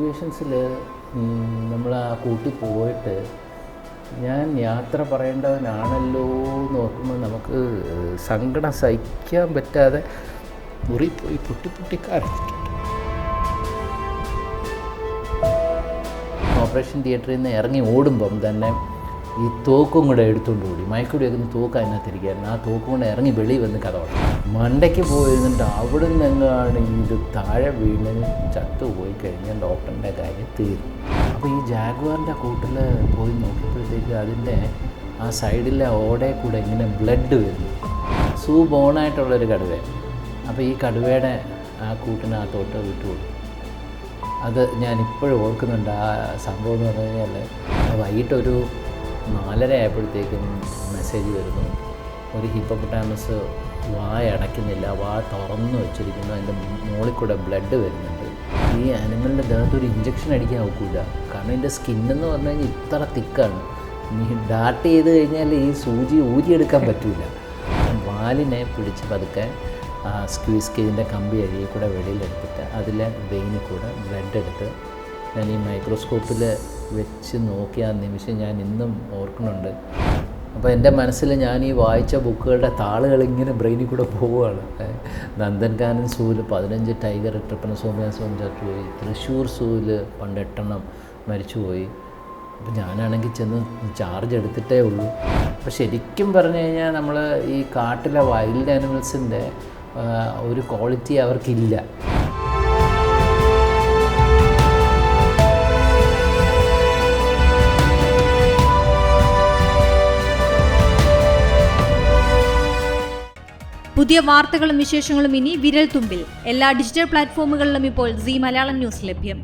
സിറ്റുവേഷൻസിൽ നമ്മൾ ആ കൂട്ടി പോയിട്ട് ഞാൻ യാത്ര പറയേണ്ടവനാണല്ലോ എന്ന് ഓർക്കുമ്പോൾ നമുക്ക് സങ്കടം സഹിക്കാൻ പറ്റാതെ മുറിപ്പോയി പൊട്ടി കരഞ്ഞിട്ടുണ്ട്. ഓപ്പറേഷൻ തിയേറ്ററിൽ നിന്ന് ഇറങ്ങി ഓടുമ്പം തന്നെ ഈ തോക്കും കൂടെ എടുത്തുകൊണ്ട് ഓടി. മയക്കൂടി വെക്കുന്ന തോക്ക് അതിനകത്തിരിക്കുകയായിരുന്നു. ആ തോക്കും കൊണ്ട് ഇറങ്ങി വെളിയിൽ വന്ന് കഥ പറഞ്ഞു. മണ്ടയ്ക്ക് പോയിരുന്നിട്ട് അവിടെ നിന്നെങ്ങാണ് ഇത് താഴെ വീണ് ചത്തുപോയി കഴിഞ്ഞാൽ ഡോക്ടറിൻ്റെ കാര്യം തീരും. അപ്പോൾ ഈ ജാഗ്വാറിൻ്റെ കൂട്ടിൽ പോയി നോക്കിയപ്പോഴത്തേക്ക് അതിൻ്റെ ആ സൈഡിലെ ഓടയിൽ കൂടെ ഇങ്ങനെ ബ്ലഡ് വരുന്നു. ബോണായിട്ടുള്ളൊരു കടുവ. അപ്പോൾ ഈ കടുവയുടെ ആ കൂട്ടിനകത്തോട്ട് വിട്ടുകൊടുക്കും. അത് ഞാനിപ്പോഴും ഓർക്കുന്നുണ്ട്. ആ സംഭവം എന്ന് പറഞ്ഞു കഴിഞ്ഞാൽ വൈകിട്ടൊരു 4:30 ആയപ്പോഴത്തേക്കും മെസ്സേജ് വരുന്നു. ഒരു ഹിപ്പോപ്പൊട്ടാമസ് വായ അടയ്ക്കുന്നില്ല, വായ തുറന്നു വെച്ചിരിക്കുന്നു, അതിൻ്റെ മുകളിൽ കൂടെ ബ്ലഡ് വരുന്നുണ്ട്. ഈ ആനിമലിൻ്റെ ദേഹത്തൊരു ഇഞ്ചക്ഷൻ അടിക്കാൻ ഒക്കില്ല. കാരണം ഇതിൻ്റെ സ്കിന്നെന്ന് പറഞ്ഞു കഴിഞ്ഞാൽ ഇത്ര തിക്കാണ്. ഈ ഡാർട്ട് ചെയ്ത് കഴിഞ്ഞാൽ ഈ സൂചി ഊരിയെടുക്കാൻ പറ്റില്ല. വാലിനെ പിടിച്ച് പതുക്കെ സ്ക്വീസ് കേജിൻ്റെ കമ്പി അഴിയിൽ കൂടെ വെളിയിലെടുത്തിട്ട് അതിലെ വെയിനിൽ കൂടെ ബ്ലഡ് എടുത്ത് ഞാൻ ഈ മൈക്രോസ്കോപ്പിൽ വെച്ച് നോക്കിയ ആ നിമിഷം ഞാൻ ഇന്നും ഓർക്കുന്നുണ്ട്. അപ്പോൾ എൻ്റെ മനസ്സിൽ ഞാൻ ഈ വായിച്ച ബുക്കുകളുടെ താളുകൾ ഇങ്ങനെ ബ്രെയിനിൽ കൂടെ പോവുകയാണ്. നന്ദൻകാനൻ സൂവിൽ 15 ടൈഗർ, ട്രിപ്പനോസോമിയാസോം ചത്തുപോയി. തൃശ്ശൂർ സൂവിൽ പണ്ട് 8 മരിച്ചുപോയി. അപ്പോൾ ഞാനാണെങ്കിൽ ചെന്ന് ചാർജ് എടുത്തിട്ടേ ഉള്ളൂ. അപ്പോൾ ശരിക്കും പറഞ്ഞു കഴിഞ്ഞാൽ നമ്മൾ ഈ കാട്ടിലെ വൈൽഡ് ആനിമൽസിൻ്റെ ഒരു ക്വാളിറ്റി അവർക്കില്ല. പുതിയ വാർത്തകളും വിശേഷങ്ങളും ഇനി വിരൽ തുമ്പിൽ. എല്ലാ ഡിജിറ്റൽ പ്ലാറ്റ്ഫോമുകളിലും ഇപ്പോൾ സീ മലയാളം ന്യൂസ് ലഭ്യം.